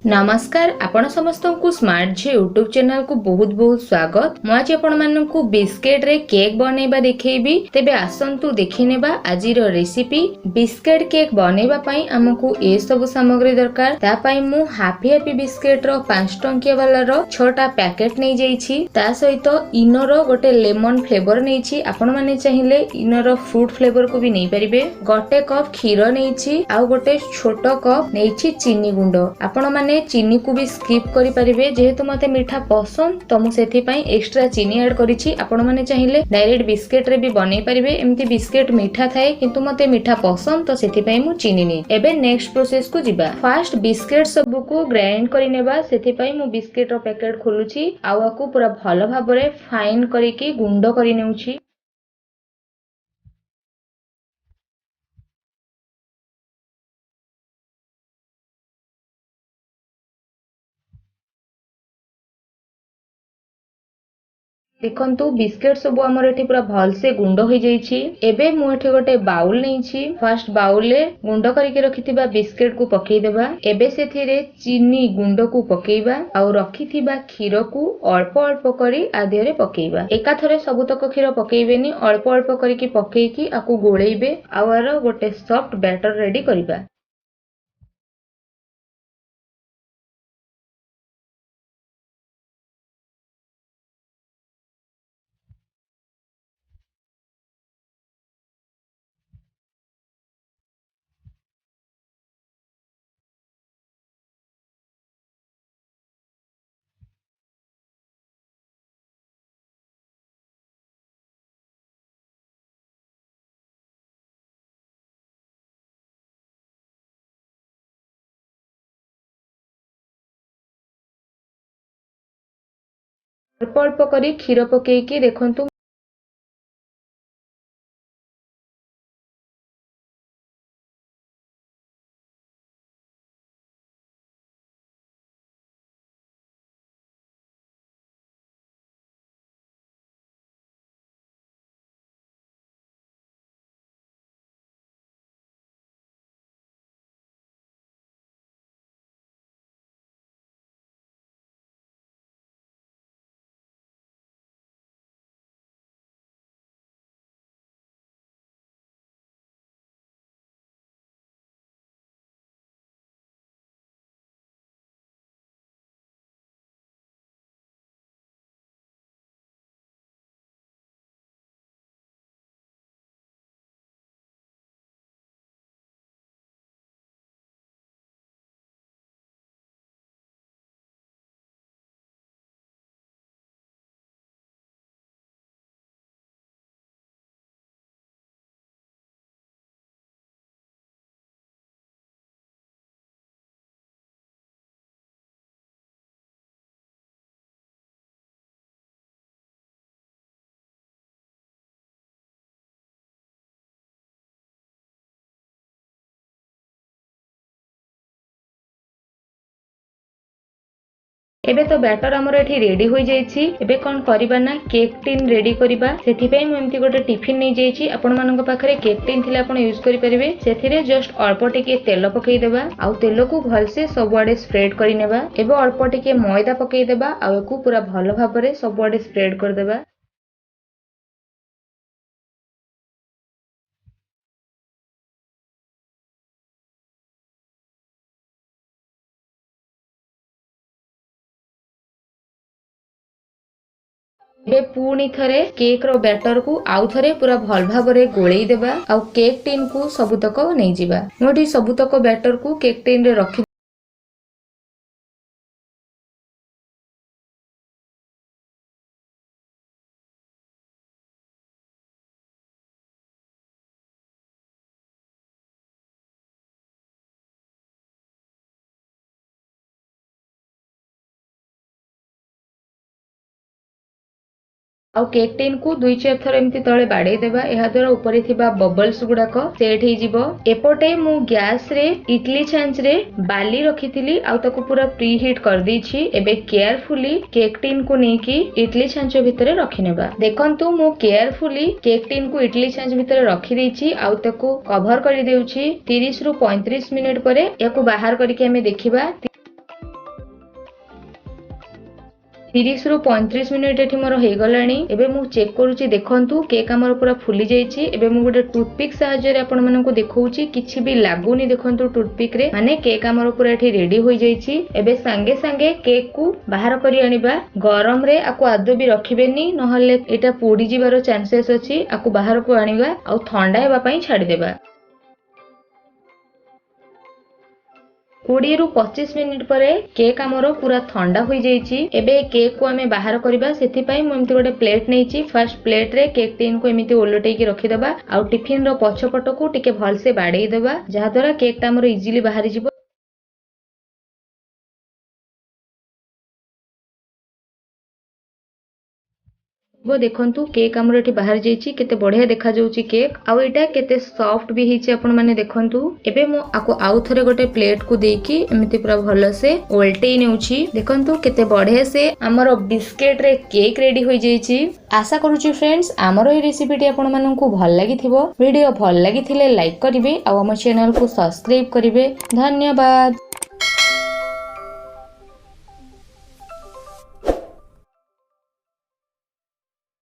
नमस्कार आपण समस्त को स्मार्ट झी यूट्यूब चैनल को बहुत बहुत स्वागत। मु आज आपण मानकु बिस्केट रे केक बनैबा देखैबी। तेबे आसंतु देखिनेबा आजिर रेसिपी। बिस्केट केक बनैबा पई हमकु ए सब सामग्री दरकार। ता पई मु हाफी बिस्केट रो 5 टंकिया वाला रो 6टा पैकेट नै जाईछि। ता सहित इनो रो गोटे लेमन फ्लेवर नैछि। आपण माने चाहिले इनो रो फ्रूट फ्लेवर को भी नै परिबे। गोटे कप खीर नैछि आ गोटे छोटो कप नैछि चीनी गुंड। आपण माने चीनी को भी स्किप करि परिबे। जेहेतु मते मीठा पसंद तो मु सेथि पई एक्स्ट्रा चीनी ऐड करिछि। आपण माने चाहिले डायरेक्ट बिस्केट रे भी बनै परिबे। एम्ति बिस्केट मीठा थाए किंतु मते मीठा पसंद तो सेथि पई मु चीनी नै। एबे नेक्स्ट प्रोसेस को जिबा। फर्स्ट बिस्केट सब को ग्राइंड करि नेबा। सेथि पई मु बिस्केट रो पैकेट खोलुछि आवा को पूरा भलो भाबरे फाइन करिकि गुंड करि नेउछि। देखंतु बिस्केट सब हमर एठी पूरा भल से गुंड हो जाईछि। एबे मु एठी गोटे बाउल नैछि। फर्स्ट बाउल ले गुंड करिके रखिथिबा बिस्केट को पकेई देबा। एबे सेथिरे चीनी गुंड को पकेइबा आ रखिथिबा खीर को अल्प अल्प करी आदिरे पकेइबा। एका थरे सबुतक खीर पकेइबेनी, अल्प अल्प करिके पकेइकी आकु गोळेइबे। आवार गोटे सॉफ्ट बैटर रेडी करिबा। अल्प अल्प करी खीर पकेइकी देखंतु एबे तो बैटर हमर एठी रेडी हो जाईछि। एबे कोन करिबा ना केक टिन रेडी करिबा। सेथि पई मु एम्ति गोटे टिफिन नै जाईछि। आपण मानक पाखरे केक टिन थिले आपण यूज करि परिबे। सेथिरे जस्ट अल्प टिके तेल पकेई देबा आ तेल को भल से सबआडे स्प्रेड करि नेबा। एबे अल्प टिके मैदा पकेई देबा आ एको पूरा भलो भाबरे सबआडे स्प्रेड कर देबा। एबे पुणी थरे केक रो बैटर को आउ थरे पूरा भल भाबरे गोळेई देबा आ केक टिन को सबुतक नै जिबा। मोठी सबुतक बैटर को केक टिन रे रखि आउ केक टिन को 2-4 थर एमती तळे बाडे देबा। एहा द्वारा ऊपर थिबा बबल्स गुडाक सेट हे जिवो। एपोटे मु गैस रे इडली छांच रे बाली रखिथिली आउ ताको पूरा प्री हीट कर दैछि। एबे केयरफुली केक टिन को नेकी इडली छांच भितरे रखिनेबा। देखंतु मु केयरफुली केक टिन को इडली छांच भितरे रखि दैछि आउ ताको कवर करि देउछि। 30 रु 35 मिनिट परे याको बाहर करिके हमें देखिबा। 30 ରୁ 35 मिनिट एठी मोर हे गलानी। एबे मु चेक करूची देखंतु केक हमर पूरा फुली जाईची। एबे मु गोटे टूथपिक सहायता रे आपण माननकु देखौची किछि भी लागुनी देखंतु टूथपिक रे माने केक हमर पूरा एठी रेडी होई जाईची। एबे संगे संगे केक को बाहर करी आनिबा। गरम रे आकु आदो भी रखिबेनी नहले एटा पोडी जिवारो चांसेस अछि। आकु बाहर को आनिबा आ ठंडा हेबा पई छाडी देबा। 20 ରୁ 25 मिनिट परे केक हमरो पूरा ठंडा होई जाईची। एबे केक को हमें बाहर करबा सेति पई मु एमति गोटे प्लेट नेची। फर्स्ट प्लेट रे केक टीन को एमिति ओलटेई की रखि देबा आ टिफिन रो पछपट को टिके भल से बाडेई देबा जहा द्वारा केक ता हमरो इजीली बाहरी जिवो। वो देखंतु केक हमर एठी बाहर जाईची केते बढ़िया देखा जाउची केक आ एटा केते सॉफ्ट भी हिची आपण माने देखंतु। एबे मु आको आउ थरे गोटे प्लेट को देकी एमिति पूरा भलो से ओल्टेई नेउची। देखंतु केते बढ़िया से हमर बिस्किट रे केक रेडी होई जाईची। आशा करूची फ्रेंड्स हमर ए रेसिपीटी आपण माननकु भल लागिथिबो। वीडियो भल लागिथिले लाइक करिवे आ हमर चैनल को सब्सक्राइब करिवे। धन्यवाद।